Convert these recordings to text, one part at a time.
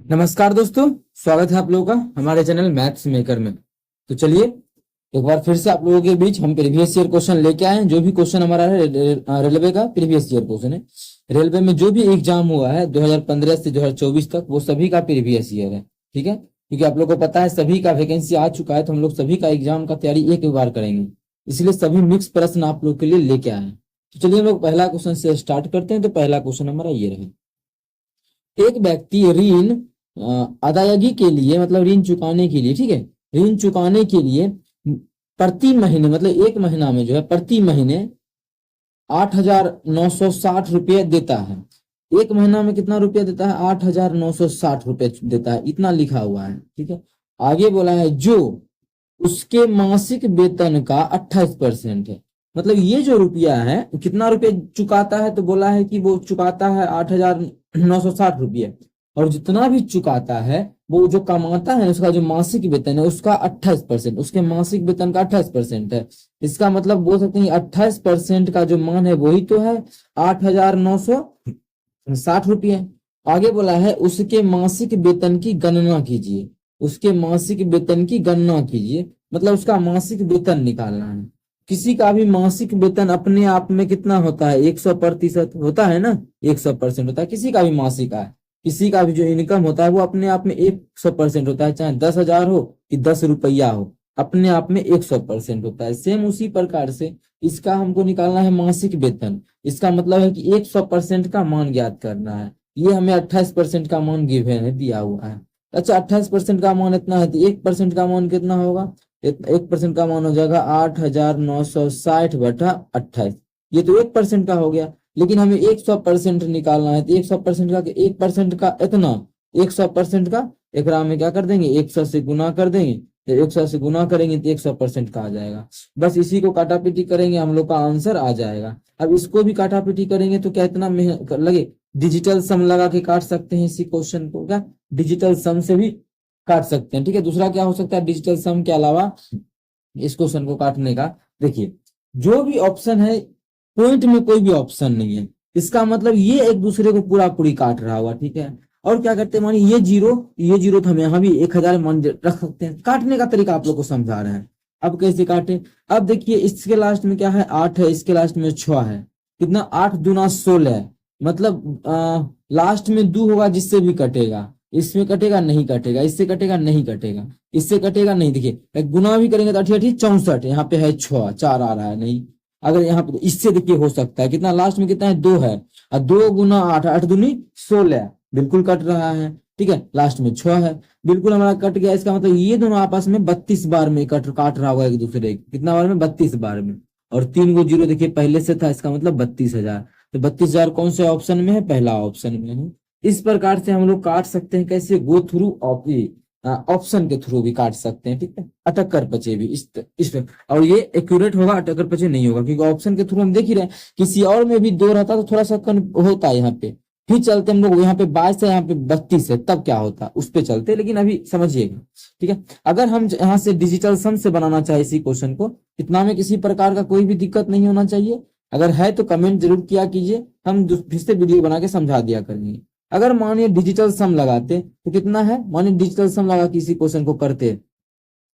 नमस्कार दोस्तों, स्वागत है आप लोगों का हमारे चैनल मैथ्स मेकर में। तो चलिए एक बार फिर से आप लोगों के बीच हम प्रीवियस ईयर क्वेश्चन लेके आए हैं। जो भी क्वेश्चन हमारा है रेलवे का प्रीवियस ईयर क्वेश्चन है। रेलवे में जो भी एग्जाम हुआ है 2015 से 2024 तक, वो सभी का प्रीवियस ईयर है। ठीक है, क्योंकि आप लोग को पता है सभी का वैकेंसी आ चुका है, तो हम लोग सभी का एग्जाम का तैयारी एक बार करेंगे, इसलिए सभी मिक्स प्रश्न आप लोग के लिए लेके आए हैं। तो चलिए हम लोग पहला क्वेश्चन से स्टार्ट करते हैं। तो पहला क्वेश्चन हमारा ये रहे, एक व्यक्ति ऋण अदायगी के लिए, मतलब ऋण चुकाने के लिए, ठीक है, ऋण चुकाने के लिए प्रति महीने, मतलब एक महीना में जो है प्रति महीने 8,960 रुपये देता है। एक महीना में कितना रुपया देता है? 8,960 रुपये देता है, इतना लिखा हुआ है। ठीक है, आगे बोला है जो उसके मासिक वेतन का 28% है। मतलब ये जो रुपया है कितना रुपये चुकाता है? तो बोला है कि वो चुकाता है 8,960 रुपये, और जितना भी चुकाता है वो जो कमाता है उसका जो मासिक वेतन है उसका 28%, उसके मासिक वेतन का 28% है। इसका मतलब बोल सकते हैं 28% का जो मान है वही तो है 8,960 रुपये। आगे बोला है उसके मासिक वेतन की गणना कीजिए, उसके मासिक वेतन की गणना कीजिए, मतलब उसका मासिक वेतन निकालना है। किसी का भी मासिक वेतन अपने आप में कितना होता है? 100% होता है ना, 100% होता है किसी का भी मासिक आय, किसी का भी जो इनकम होता है वो अपने आप में 100% होता है, चाहे 10,000 हो कि 10 रुपया हो, अपने आप में 100% होता है। सेम उसी प्रकार से इसका हमको निकालना है मासिक वेतन। इसका मतलब है कि 100% का मान ज्ञात करना है। ये हमें 28% का मान गिवन है, दिया हुआ है। अच्छा, 28% का मान इतना है तो 1% का मान कितना होगा? 1% का मान हो जाएगा 8,960 बटा 28। ये तो 1% का हो गया, लेकिन हमें 100% निकालना है। तो 100% का 1% का इतना 100% का एक में क्या कर देंगे? 100 से गुना कर देंगे। तो 100 से गुना करेंगे तो 100% का आ जाएगा। बस इसी को काटा पीटी करेंगे, हम लोग का आंसर आ जाएगा। अब इसको भी काटा पीटी करेंगे तो क्या इतना लगे? डिजिटल सम लगा के काट सकते हैं इसी क्वेश्चन को, क्या डिजिटल सम से भी काट सकते हैं। ठीक है, दूसरा क्या हो सकता है डिजिटल सम के अलावा इस क्वेश्चन को काटने का? देखिए, जो भी ऑप्शन है पॉइंट में कोई भी ऑप्शन नहीं है, इसका मतलब ये एक दूसरे को पूरा पूरी काट रहा हुआ। ठीक है, और क्या करते हैं, मानिए ये जीरो तो हम यहाँ भी 1,000 मान रख सकते हैं। काटने का तरीका आप लोग को समझा रहे हैं। अब कैसे काटे? अब देखिए, इसके लास्ट में क्या है? 8 है, इसके लास्ट में 6 है। कितना? 8 दूना 16 है। मतलब लास्ट में 2 होगा जिससे भी कटेगा। इसमें कटेगा नहीं कटेगा, इससे कटेगा नहीं कटेगा, इससे कटेगा नहीं। देखिए गुना भी करेंगे तो 8 64, यहाँ पे है 6, 4 आ रहा है नहीं। अगर यहाँ पे इससे देखिए हो सकता है कितना? लास्ट में कितना है? 2 है, और 2 गुना 8, 8 दूनी 16, बिल्कुल कट रहा है। ठीक है, लास्ट में 6 है, बिल्कुल हमारा कट गया। इसका मतलब ये दोनों आपस में 32 बार में काट रहा होगा एक दूसरे, कितना बार में? 32 बार में। और 3 गो जीरो देखिए पहले से था, इसका मतलब 32,000। तो 32,000 कौन से ऑप्शन में है? पहला ऑप्शन में है। इस प्रकार से हम लोग काट सकते हैं। कैसे? गो थ्रू ऑप्शन के थ्रू भी काट सकते हैं। ठीक है, अटक कर पचे भी इस और ये एक्यूरेट होगा, अटक कर पचे नहीं होगा, क्योंकि ऑप्शन के थ्रू हम देख ही रहे हैं। किसी और में भी 2 रहता तो थोड़ा सा होता है यहाँ पे। फिर चलते हम लोग, यहाँ पे 22 है, यहाँ पे 32 है, तब क्या होता उस पे चलते, लेकिन अभी समझिएगा। ठीक है, अगर हम यहाँ से डिजिटल सम से बनाना चाहे इसी क्वेश्चन को, इतना में किसी प्रकार का कोई भी दिक्कत नहीं होना चाहिए। अगर है तो कमेंट जरूर किया कीजिए, हम फिर से वीडियो बना के समझा दिया करेंगे। अगर मानिए डिजिटल सम लगाते तो कितना है? मानिए डिजिटल सम लगा किसी क्वेश्चन को करते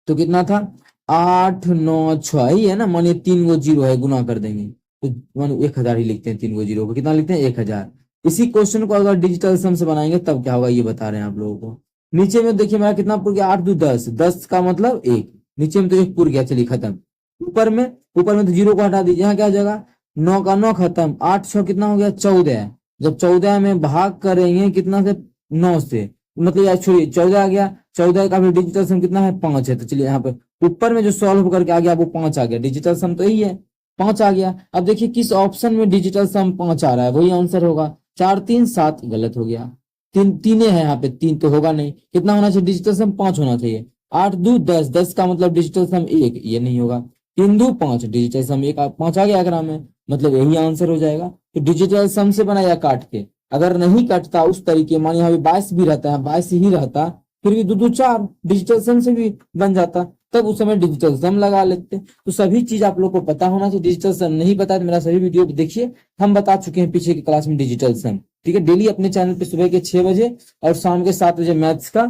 तो कितना था? 8 9 6 ही है ना। मानिए 3 गो जीरो है, गुना कर देंगे तो मानिए 1,000 ही लिखते हैं। 3 गो जीरो को कितना लिखते हैं? 1,000। इसी क्वेश्चन को अगर डिजिटल सम से बनाएंगे तब क्या होगा ये बता रहे हैं आप लोगों को। नीचे में देखिए मेरा कितना पुर गया? 8 2 10, 10 का मतलब 1, नीचे में तो 1 पुर गया, चलिए खत्म। ऊपर में तो जीरो को हटा दीजिए, यहाँ क्या हो जाएगा? 9 का 9 खत्म, 8 6 कितना हो गया? 14। जब 14 में भाग करेंगे कितना से? 9 से, मतलब यार छोड़िए 14 आ गया। 14 का भी डिजिटल सम कितना है? 5 है। तो चलिए यहाँ पे ऊपर में जो सॉल्व करके आ गया वो 5 आ गया, डिजिटल सम तो यही है, 5 आ गया। अब देखिए किस ऑप्शन में डिजिटल सम 5 आ रहा है, वही आंसर होगा। 4 3 7 गलत हो गया, तीन है यहाँ पे, 3 तो होगा नहीं। कितना होना चाहिए? डिजिटल सम 5 होना चाहिए। 8 2 10, 10 का मतलब डिजिटल सम 1, ये नहीं होगा। 3 2 5, डिजिटल सम 1, 5 आ गया अगर में, मतलब यही आंसर हो जाएगा। तो डिजिटल सम से बनाया काट के, अगर नहीं कटता उस तरीके, मानिए यहाँ पे 22 भी रहता है, 22 ही रहता, फिर भी 2 2 4 डिजिटल सम से भी बन जाता। तब उस समय डिजिटल सम लगा लेते हैं। तो सभी चीज आप लोग को पता होना चाहिए। डिजिटल सम नहीं पता है तो मेरा सभी वीडियो देखिए, हम बता चुके हैं पीछे की क्लास में डिजिटल सम। ठीक है, डेली अपने चैनल पे सुबह के 6 बजे और शाम के 7 बजे मैथ्स का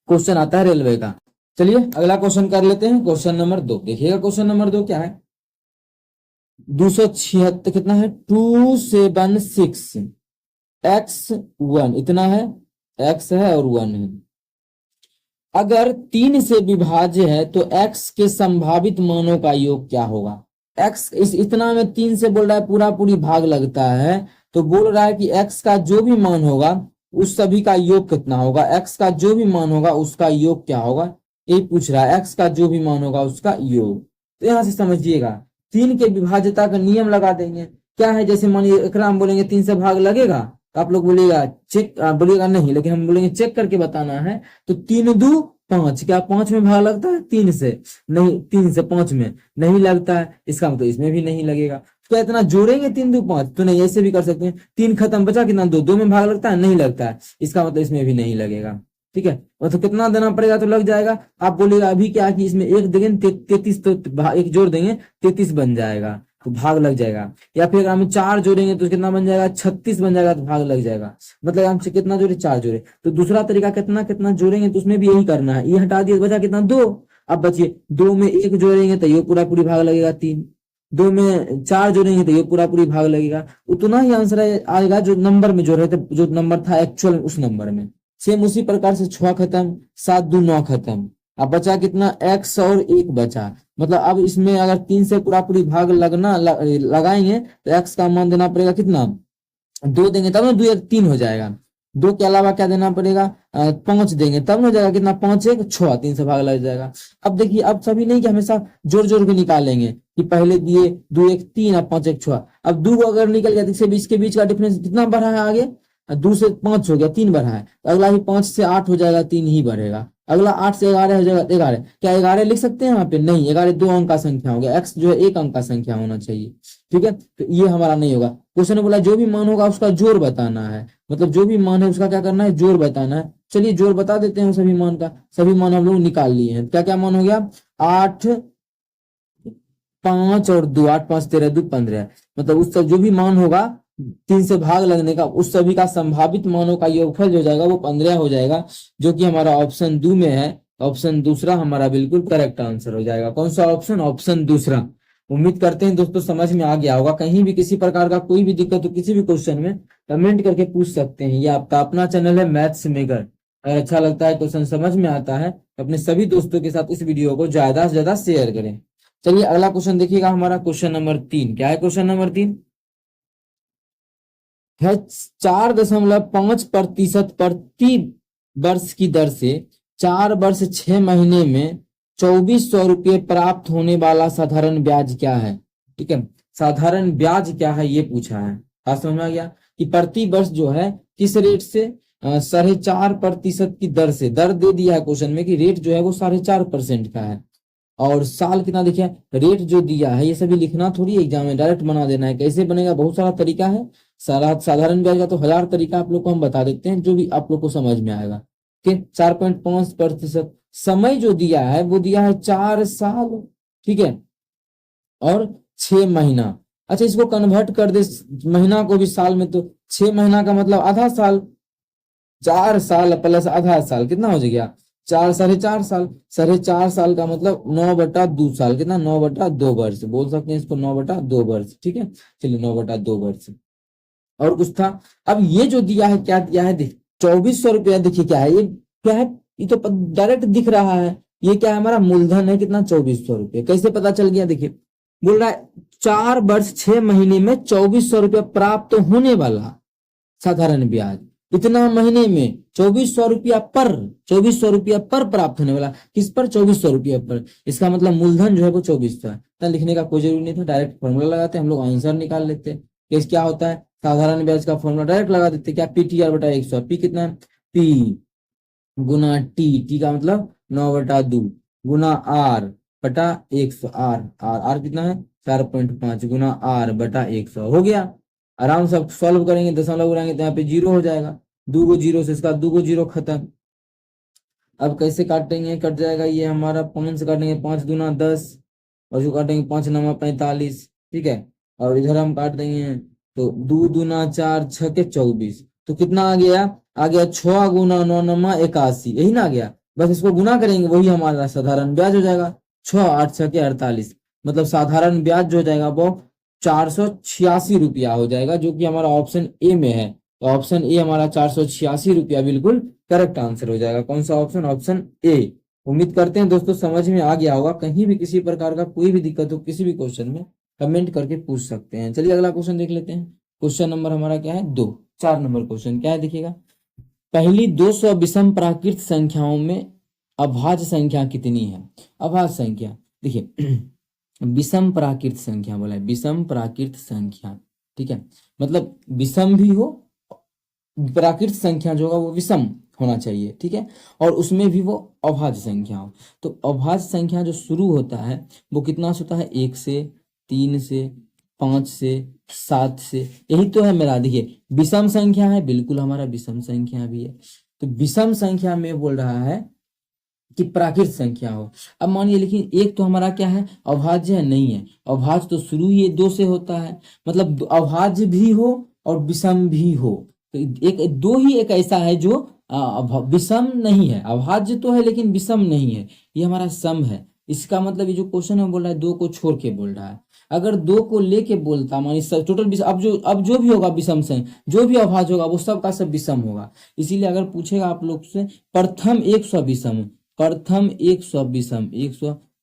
क्वेश्चन आता है रेलवे का। चलिए अगला क्वेश्चन कर लेते हैं। क्वेश्चन नंबर 2 देखिएगा। क्वेश्चन नंबर 2 क्या है? 276 कितना है? 276 x1 इतना है, x है और 1 है। अगर 3 से विभाज्य है तो x के संभावित मानों का योग क्या होगा? x इस इतना में 3 से बोल रहा है, पूरा पूरी भाग लगता है, तो बोल रहा है कि x का जो भी मान होगा उस सभी का योग कितना होगा? x का जो भी मान होगा उसका योग क्या होगा, ये पूछ रहा है। x का जो भी मान होगा उसका योग। तो यहां से समझिएगा, 3 के विभाज्यता का नियम लगा देंगे। क्या है? जैसे मानिए एकरा हम बोलेंगे 3 से भाग लगेगा, तो आप लोग बोलिएगा चेक, बोलिएगा नहीं, लेकिन हम बोलेंगे चेक करके बताना है। तो 3 2 5, क्या 5 में भाग लगता है 3 से? नहीं, 3 से 5 में नहीं लगता है, इसका मतलब इसमें भी नहीं लगेगा। तो इतना जोड़ेंगे 3 2 5, तो नहीं, ऐसे भी कर सकते हैं। 3 खत्म, बचा कितना? 2, 2 में भाग लगता है, नहीं लगता है, इसका मतलब इसमें भी नहीं लगेगा। ठीक है, मतलब कितना देना पड़ेगा? तो लग जाएगा। आप बोलेगा अभी क्या कि इसमें 1 देंगे 33, तो 1 जोड़ देंगे 33 बन जाएगा, तो भाग लग जाएगा। या फिर हम 4 जोड़ेंगे तो कितना बन जाएगा? 36 बन जाएगा, तो भाग लग जाएगा। मतलब हम कितना जोड़े? 4 जोड़े। तो दूसरा तरीका कितना कितना जोड़ेंगे, तो उसमें भी यही करना है। ये हटा दिया, बचा कितना? 2। अब बचिए 2 में 1 जोड़ेंगे तो ये पूरा पूरी भाग लगेगा 3। 2 में 4 जोड़ेंगे तो ये पूरा पूरी भाग लगेगा। उतना ही आंसर आएगा जो नंबर में जोड़ रहे थे, जो नंबर था एक्चुअल उस नंबर में। सेम उसी प्रकार से 6 खत्म, 7 2 9 खत्म। अब बचा कितना? x और 1 बचा। मतलब अब इसमें अगर 3 से पूरा पूरी भाग लगाएंगे तो x का मान देना पड़ेगा कितना? 2 देंगे तब ना 2 1 3 हो जाएगा। 2 के अलावा क्या देना पड़ेगा? 5 देंगे तब हो जाएगा कितना? 5 1 6, 3 से भाग लग जाएगा। अब देखिए, अब सभी नहीं कि हमेशा जोड़ जोड़ के निकालेंगे कि पहले दिए 2 1 3, अब 5 1 6। अब 2 अगर निकल गया तो इसके बीच का डिफरेंस कितना बढ़ा है? आगे 2 से 5 हो गया, 3 बढ़ा है। तो अगला ही 5 से 8 हो जाएगा, 3 ही बढ़ेगा। अगला 8 से 11 हो जाएगा, 11। क्या 11 लिख सकते हैं यहाँ पे? नहीं, 11 2 अंक का संख्या हो गया। x जो है 1 अंक का संख्या होना चाहिए। ठीक है, तो ये हमारा नहीं होगा। क्वेश्चन ने बोला जो भी मान होगा उसका जोड़ बताना है। मतलब जो भी मान है उसका क्या करना है? जोड़ बताना है। चलिए जोड़ बता देते हैं सभी मान का। सभी मान हम लोग निकाल लिए हैं। क्या क्या मान हो गया? 8 5 और 2, 8 5 13 2 15। मतलब उसका जो भी मान होगा 3 से भाग लगने का, उस सभी का संभावित मानों का योगफल जो जाएगा वो 15 हो जाएगा, जो कि हमारा ऑप्शन 2 में है। ऑप्शन दूसरा हमारा बिल्कुल करेक्ट आंसर हो जाएगा। कौन सा ऑप्शन? ऑप्शन दूसरा। उम्मीद करते हैं दोस्तों समझ में आ गया होगा। कहीं भी किसी प्रकार का कोई भी दिक्कत हो किसी भी क्वेश्चन में, कमेंट करके पूछ सकते हैं। ये आपका अपना चैनल है मैथ्स मेकर। अगर अच्छा लगता है, क्वेश्चन समझ में आता है, तो अपने सभी दोस्तों के साथ इस वीडियो को ज्यादा से ज्यादा शेयर करें। चलिए अगला क्वेश्चन देखिएगा, हमारा क्वेश्चन नंबर 3। क्या है क्वेश्चन नंबर 3? है 4.5% प्रति वर्ष की दर से 4 वर्ष 6 महीने में 2400 रुपये प्राप्त होने वाला साधारण ब्याज क्या है? ठीक है, साधारण ब्याज क्या है ये पूछा है। बात समझ में आ गया कि प्रति वर्ष जो है किस रेट से? 4.5% की दर से। दर दे दिया है क्वेश्चन में कि रेट जो है वो 4.5% का है। और साल कितना देखिए, रेट जो दिया है ये सभी लिखना थोड़ी एग्जाम में, डायरेक्ट बना देना है। कैसे बनेगा? बहुत सारा तरीका है। साधारण ब्याज का तो 1000 तरीका आप लोग को हम बता देते हैं, जो भी आप लोग को समझ में आएगा। ठीक, 4.5%। समय जो दिया है वो दिया है 4 साल। ठीक है, और 6 महीना। अच्छा, इसको कन्वर्ट कर दे महीना को भी साल में, तो 6 महीना का मतलब आधा साल। 4 साल प्लस आधा साल कितना हो गया? 4 4.5 साल। 4.5 साल का मतलब 9/2 साल। कितना? 9/2 वर्ष बोल सकते हैं इसको, 9/2 वर्ष। ठीक है, चलिए 9/2 वर्ष। और कुछ था? अब ये जो दिया है क्या दिया है? देख 2400 रुपया। देखिए क्या है ये? क्या है ये? तो डायरेक्ट दिख रहा है। ये क्या है? हमारा मूलधन है। कितना? 2400 रुपये। कैसे पता चल गया? देखिए बोल रहा है 4 वर्ष 6 महीने में 2400 रुपया प्राप्त होने वाला साधारण ब्याज। इतना महीने में 2400 रुपया पर, 2400 रुपया पर प्राप्त होने वाला। किस पर? 2400 रुपया पर। इसका मतलब मूलधन जो है वो 2400 है। तो लिखने का कोई जरूरी नहीं था, डायरेक्ट फॉर्मूला लगाते हम लोग, आंसर निकाल लेते हैं। क्या होता है? साधारण ब्याज का फॉर्मूला डायरेक्ट लगा देते। क्या? PTR/100। पी कितना है? P गुना टी का मतलब 9/2 गुना R/100। R कितना है? 4.5 गुना R/100 हो गया। आराम से सॉल्व करेंगे, दशमलव उड़ाएंगे तो यहाँ पे 0 हो जाएगा। 2 गो 0 से इसका 2 गो 0 खत्म। अब कैसे काटेंगे, कट जाएगा ये हमारा 5 से काटेंगे, 5 दूना 10, और जो काटेंगे 5 नमा 45, ठीक है। और इधर हम काट देंगे तो 2 दूना 4, 6 के 24, तो कितना आ गया 6 गुना 9 नमा 81, यही ना आ गया। बस इसको गुना करेंगे, वही हमारा साधारण ब्याज हो जाएगा। 6 8 6 के 48, मतलब साधारण ब्याज जो हो जाएगा वो 486 रुपया हो जाएगा, जो कि हमारा ऑप्शन ए में है। तो ऑप्शन ए हमारा 486 रुपया बिल्कुल करेक्ट आंसर हो जाएगा। कौन सा ऑप्शन, ऑप्शन ए। उम्मीद करते हैं दोस्तों समझ में आ गया होगा। कहीं भी किसी प्रकार का कोई भी दिक्कत हो किसी भी क्वेश्चन में कमेंट करके पूछ सकते हैं। चलिए अगला क्वेश्चन देख लेते हैं। क्वेश्चन नंबर हमारा क्या है, 2। 4 नंबर क्वेश्चन क्या है देखिएगा। पहली 200 विषम प्राकृत संख्याओं में अभाज्य संख्या कितनी है। अभाज्य संख्या देखिए विषम प्राकृत संख्या बोला है, विषम प्राकृत संख्या, ठीक है। मतलब विषम भी हो, प्राकृत संख्या जो होगा वो विषम होना चाहिए, ठीक है। और उसमें भी वो अभाज्य संख्या हो। तो अभाज्य संख्या जो शुरू होता है वो कितना से होता है, 1 से, 3 से, 5 से, 7 से, यही तो है मेरा। देखिए विषम संख्या है, बिल्कुल हमारा विषम संख्या भी है। तो विषम संख्या में बोल रहा है कि प्राकृत संख्या हो। अब मानिए लेकिन एक तो हमारा क्या है, अभाज्य है, नहीं है। अभाज्य तो शुरू ही 2 से होता है, मतलब अभाज्य भी हो और विषम भी हो। तो एक दो ही एक ऐसा है जो विषम नहीं है। अभाज्य तो है लेकिन विषम नहीं है, ये हमारा सम है। इसका मतलब ये जो क्वेश्चन है बोल रहा है 2 को छोड़ के बोल रहा है। अगर 2 को लेके बोलता मानिए सब टोटल अब जो भी होगा विषम से, जो भी अभाज्य होगा वो सब का सब विषम होगा। इसीलिए अगर पूछेगा आप लोग से प्रथम 100 विषम, प्रथम 100 विषम,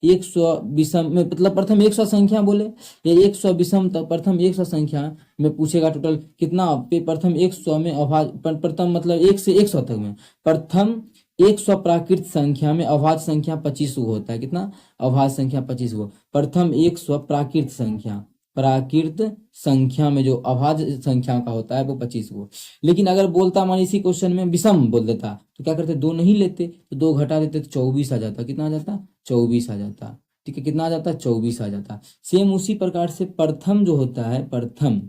100 विषम में मतलब प्रथम 100 संख्या बोले, ये 100 विषम तक प्रथम 100 संख्या में पूछेगा टोटल कितना पे, प्रथम 100 में अभाज्य, प्रथम मतलब 1 से 100 तक में प्रथम 100 प्राकृत संख्या में अभाज्य संख्या 25 गो होता है। कितना, अभाज्य संख्या 25 गो। प्रथम 100 प्राकृत संख्या, प्राकृत संख्या में जो अभाज्य संख्या का होता है वो 25 गो। लेकिन अगर बोलता मान इसी क्वेश्चन में विषम बोल देता तो क्या करते, 2 नहीं लेते तो 2 घटा देते तो 24 आ जाता। कितना आ जाता, 24 आ जाता, ठीक है। कितना आ जाता, 24 आ जाता। सेम उसी प्रकार से प्रथम जो होता है, प्रथम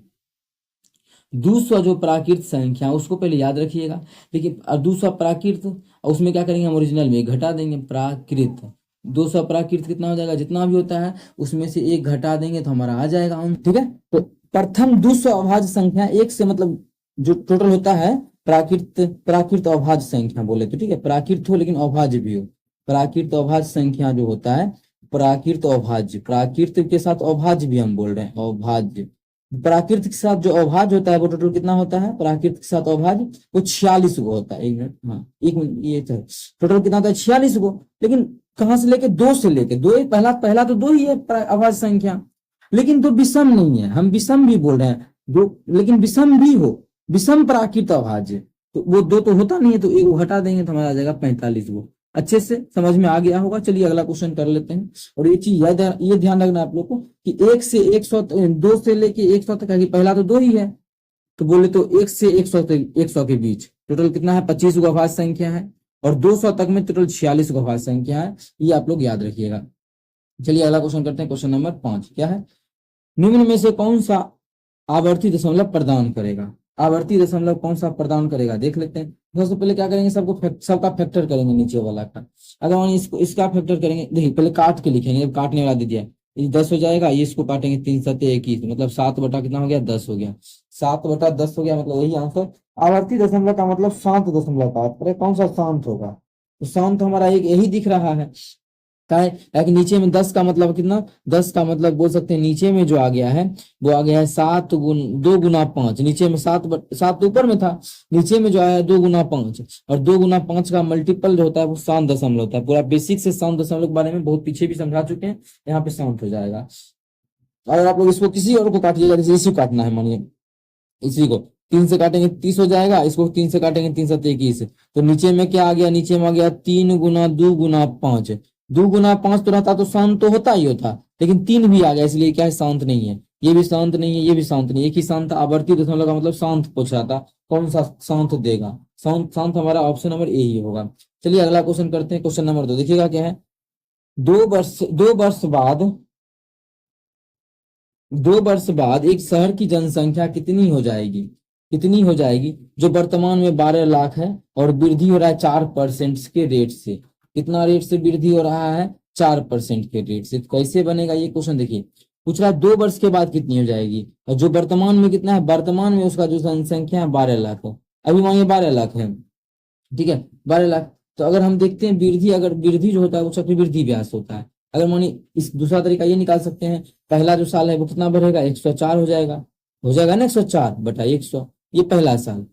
200 जो प्राकृत संख्या उसको पहले याद रखिएगा। लेकिन 200 प्राकृत, उसमें क्या करेंगे हम ओरिजिनल में घटा देंगे प्राकृत। 200 प्राकृत कितना हो जाएगा, जितना भी होता है उसमें से 1 घटा देंगे तो हमारा आ जाएगा, ठीक है। तो प्रथम 200 अभाज्य संख्या 1 से मतलब जो टोटल होता है प्राकृत अभाज्य संख्या बोले तो, ठीक है। प्राकृत हो लेकिन अभाज्य भी हो। प्राकृत अभाज्य संख्या जो होता है, प्राकृत अभाज्य, प्राकृत के साथ अभाज्य भी हम बोल रहे हैं, अभाज्य। प्राकृत के साथ जो अभाज्य होता है वो टोटल कितना होता है, प्राकृत के साथ अभाज्य वो 46 गो होता है। 1 मिनट, हाँ 1 मिनट, ये टोटल कितना होता है 46 गो। लेकिन कहां से लेके, 2 से लेके, 2 पहला तो 2 ही है अभाज्य संख्या, लेकिन तो विषम नहीं है। हम विषम भी बोल रहे हैं दो, लेकिन विषम भी हो, विषम प्राकृत अभाज्य, तो वो 2 तो होता नहीं है, तो 1 हटा देंगे तो हमारा आ जाएगा 45 गो। अच्छे से समझ में आ गया होगा। चलिए अगला क्वेश्चन कर लेते हैं। और ये चीज ये ध्यान रखना आप लोग को कि 1 से 100, 2 से लेके 100 तक है, पहला तो 2 ही है, तो बोले तो 1 से 100 100 के बीच टोटल कितना है, 25 गो अभाज्य संख्या है। और 200 तक में टोटल 46 गो अभाज्य संख्या है, ये आप लोग याद रखिएगा। चलिए अगला क्वेश्चन करते हैं। क्वेश्चन नंबर 5 क्या है, निम्न में से कौन सा आवर्ती दशमलव प्रदान करेगा। आवर्ती दशमलव कौन सा प्रदान करेगा देख लेते हैं। सबसे पहले क्या करेंगे, सबका फैक्टर करेंगे नीचे वाला का। अगर हम इसका फैक्टर करेंगे, देखिए पहले काट के लिखेंगे, काटने वाला दे दिया, ये 10 हो जाएगा। ये इसको काटेंगे 3 सत्ते 21, मतलब 7 बटा कितना हो गया, 10 हो गया। 7 बटा 10 हो गया, मतलब यही आंसर। आवर्ती दशमलव का मतलब शांत दशमलव का अर्थ है, कौन सा शांत होगा, तो शांत हमारा एक यही दिख रहा है। ताकि नीचे में 10 का मतलब कितना, 10 का मतलब बोल सकते हैं नीचे में जो आ गया है वो आ गया है 7 गुण 2 गुना 5। नीचे में 7 ऊपर में था, नीचे में जो आया 2 गुना 5, और 2 गुना 5 का मल्टीपल जो होता है वो शांत दशमलव होता है। पूरा बेसिक से शांत दशमलव के बारे में बहुत पीछे भी समझा चुके हैं, यहाँ पे शांत हो जाएगा। अगर आप लोग इसको किसी और को काटिएगा, जैसे इसी को काटना है, मानिए इसी को 3 से काटेंगे 30 हो जाएगा, इसको 3 से काटेंगे 3 सत्ते 21, तो नीचे में क्या आ गया, नीचे में आ गया 3 गुना 2 गुना 5। 2 गुना 5 तो रहता तो शांत तो होता ही होता, लेकिन 3 भी आ गया, इसलिए क्या है, शांत नहीं है। ये भी शांत नहीं है, ये भी शांत नहीं है, एक ही शांत। आवर्ती दशमलव का मतलब शांत पूछ रहा था, कौन सा शांत देगा, शांत हमारा ऑप्शन नंबर ए ही होगा। चलिए अगला क्वेश्चन करते हैं। क्वेश्चन नंबर 2 देखिएगा क्या है, 2 वर्ष बाद एक शहर की जनसंख्या कितनी हो जाएगी। कितनी हो जाएगी, जो वर्तमान में 12 लाख है और वृद्धि हो रहा है 4% के रेट से। कितना रेट से वृद्धि हो रहा है, 4% के रेट से। तो कैसे बनेगा ये क्वेश्चन, देखिए पूछ रहा है 2 वर्ष के बाद कितनी हो जाएगी, और जो वर्तमान में कितना है, वर्तमान में उसका जो जनसंख्या है 12 लाख है, अभी वहां ये 12 लाख है, ठीक है 12 लाख। तो अगर हम देखते हैं वृद्धि, अगर वृद्धि जो होता है वो चक्रवृद्धि ब्याज होता है। अगर मानिए इस दूसरा तरीका ये निकाल सकते हैं, पहला जो साल है वो कितना बढ़ेगा, 104 हो जाएगा ना, 104/100, ये पहला साल।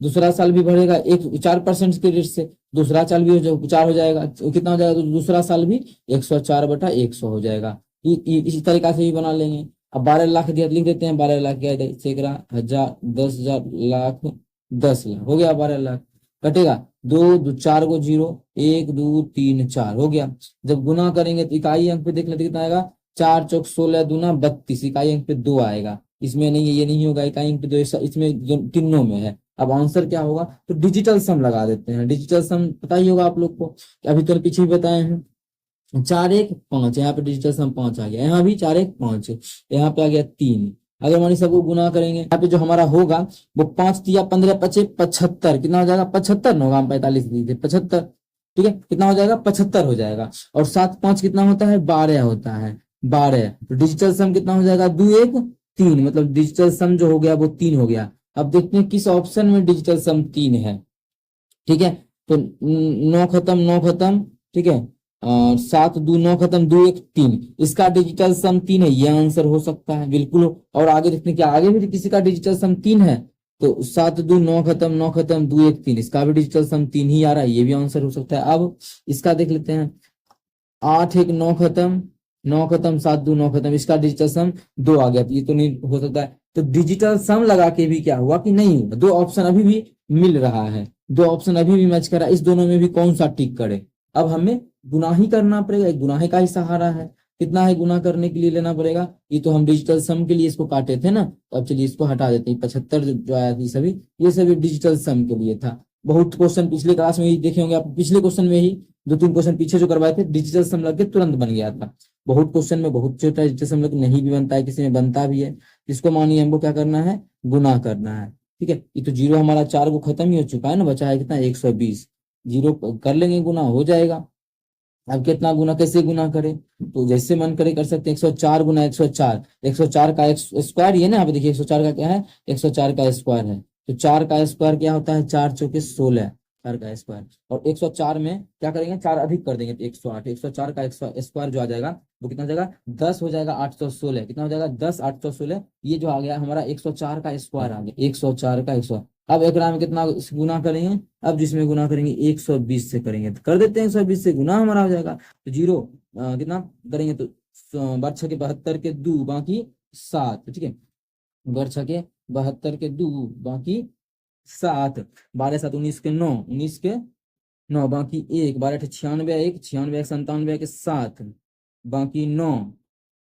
दूसरा साल भी बढ़ेगा 4% के रेट से, दूसरा साल भी 4 हो जाएगा, तो कितना हो जाएगा, तो दूसरा साल भी 104/100 हो जाएगा। इसी तरीका से भी बना लेंगे। अब 12 लाख दिया, लिख देते हैं 12 लाख क्या है, सैकड़ा, हजार, 10,000, लाख, 10 लाख हो गया 12 लाख। कटेगा 2 4 को 0, 1 2 3 4 हो गया। जब गुना करेंगे तो इकाई अंक पे देख लेते कितना आएगा, 4 चौक 16 दूना 32, इकाई अंक पे 2 आएगा। इसमें नहीं है, ये नहीं होगा, इकाई अंक पे 2, इसमें जो तीनों में है। अब आंसर क्या होगा, तो डिजिटल सम लगा देते हैं। डिजिटल सम पता ही होगा आप लोग को, अभी तो पीछे भी बताए हैं। 4 1 5, यहाँ पे डिजिटल सम 5 आ गया, यहाँ भी 4 1 5, यहाँ पे आ गया 3। अगर मान सबको गुना करेंगे, यहाँ पे जो हमारा होगा वो 5 तिया 15 5 75, कितना हो जाएगा, 75 न होगा, हम 45 लीजिए 75, ठीक है, कितना हो जाएगा, 75 हो जाएगा। और 7 5 कितना होता है, 12 होता है, 12। तो डिजिटल सम कितना हो जाएगा, 2 1 3, मतलब डिजिटल सम जो हो गया वो 3 हो गया। अब देखते हैं किस ऑप्शन में डिजिटल सम 3 है, ठीक है। तो 9 खत्म 9 खत्म, ठीक है, और 7 2 9 खत्म, 2 1 3, इसका डिजिटल सम 3 है, ये आंसर हो सकता है बिल्कुल। और आगे देखते हैं कि आगे भी किसी का डिजिटल सम 3 है, तो 7 2 9 खत्म 9 खत्म, 2 1 3, इसका भी डिजिटल सम 3 ही आ रहा है, ये भी आंसर हो सकता है। अब इसका देख लेते हैं, 8 1 9 खत्म 9 खत्म, 7 2 9 खत्म, इसका डिजिटल सम 2 आ गया, तो ये तो नहीं हो सकता है। तो डिजिटल सम लगा के भी क्या हुआ कि नहीं हुआ, 2 ऑप्शन अभी भी मिल रहा है, 2 ऑप्शन अभी भी मैच कर रहा है, इस दोनों में भी कौन सा टिक करे। अब हमें गुना ही करना पड़ेगा, एक गुना का ही सहारा है। कितना है गुना करने के लिए लेना पड़ेगा, ये तो हम डिजिटल सम के लिए इसको काटे थे ना, तो अब चलिए इसको हटा देते हैं। 75 जो आया थी सभी, ये सभी डिजिटल सम के लिए था। बहुत क्वेश्चन पिछले क्लास में ही देखे होंगे आप, पिछले क्वेश्चन में ही 2 3 क्वेश्चन पीछे जो करवाए थे, डिजिटल सम लग के तुरंत बन गया था। बहुत क्वेश्चन में बहुत छोटा डिजिटल सम लग नहीं भी बनता है, किसी में बनता भी है। इसको मानिए हमको क्या करना है, गुना करना है, ठीक है। ये तो 0 हमारा 4 को खत्म ही हो चुका है ना, बचा है कितना, 120, 0 कर लेंगे गुना हो जाएगा। अब कितना गुना, कैसे गुना करें, तो जैसे मन करे कर सकते हैं, 104 गुना 104, 104 का स्क्वायर, ये ना यहाँ पे देखिए 104 का क्या है, 104 का स्क्वायर है। तो 4 का स्क्वायर क्या होता है, 4 चौके 16, 4 का स्क्वायर। और 104 में क्या करेंगे, 4 अधिक कर देंगे तो 108, 104 का स्क्वायर जो आ जाएगा वो कितना हो जाएगा, 10 हो जाएगा 816, कितना हो जाएगा, 10 816। ये जो आ गया हमारा 104 का स्क्वायर आ गया, 104 का 100। अब एकरा में कितना गुना करेंगे, अब जिसमें गुना करेंगे 120 से करेंगे, तो कर देते हैं 120 से गुना हमारा हो जाएगा। तो 0 कितना करेंगे, तो 12 के 72 के 2 बाकी 7, ठीक है, 12 के 72 के 2 बाकी 7, 12 7 19 के 9, 19 के 9 बाकी 1, 12 96 1, 96 97 के 7 बाकी 9,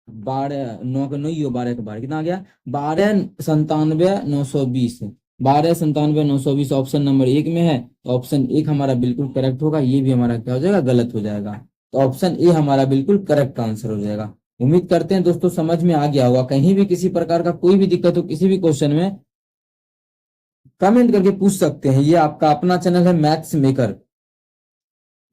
12 9 के 9 12 के 12, कितना आ गया, 12 97 920, 12 97 920 ऑप्शन नंबर 1 में है। तो ऑप्शन 1 हमारा बिल्कुल करेक्ट होगा, ये भी हमारा क्या हो जाएगा, गलत हो जाएगा। तो ऑप्शन ए हमारा बिल्कुल करेक्ट आंसर हो जाएगा। उम्मीद करते हैं दोस्तों समझ में आ गया होगा। कहीं भी किसी प्रकार का कोई भी दिक्कत हो किसी भी क्वेश्चन में, कमेंट करके पूछ सकते हैं। ये आपका अपना चैनल है मैथ्स मेकर।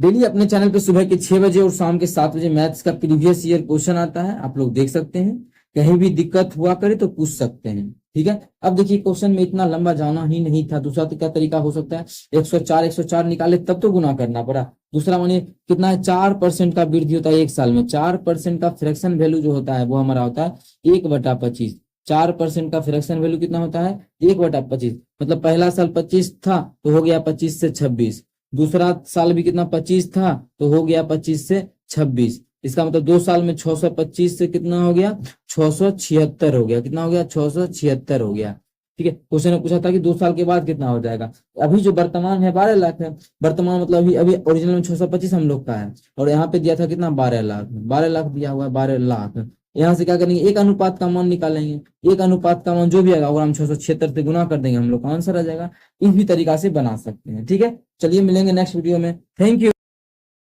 डेली अपने चैनल पे सुबह के 6 बजे और शाम के 7 बजे मैथ्स का प्रीवियस ईयर क्वेश्चन आता है, आप लोग देख सकते हैं। कहीं भी दिक्कत हुआ करे तो पूछ सकते हैं, ठीक है। अब देखिए क्वेश्चन में इतना लंबा जाना ही नहीं था। दूसरा तो क्या तरीका हो सकता है, 104 निकाले तब तो गुना करना पड़ा। दूसरा मानिए कितना है, 4% का वृद्धि होता है 1 साल में। 4% का फ्रैक्शन वैल्यू जो होता है वो हमारा होता है 1/25। 4% का फ्रैक्शन वैल्यू कितना होता है, 1/25। मतलब पहला साल 25 था तो हो गया 25 से 26, दूसरा साल भी कितना 25 था तो हो गया 25 से 26। इसका मतलब 2 साल में 625 से कितना हो गया, 676 हो गया। कितना हो गया, 676 हो गया, ठीक है। क्वेश्चन ने पूछा था कि 2 साल के बाद कितना हो जाएगा। अभी जो वर्तमान है 12 लाख है, वर्तमान मतलब अभी अभी ओरिजिनल में 625 हम लोग का है, और यहाँ पे दिया था कितना 12 लाख, 12 लाख दिया हुआ है, 12 लाख। यहाँ से क्या करेंगे, एक अनुपात का मान निकालेंगे। एक अनुपात का मान जो भी आएगा अगर हम 676 से गुना कर देंगे हम लोग का आंसर आ जाएगा। इस भी तरीका से बना सकते हैं, ठीक है। चलिए मिलेंगे नेक्स्ट वीडियो में, थैंक यू।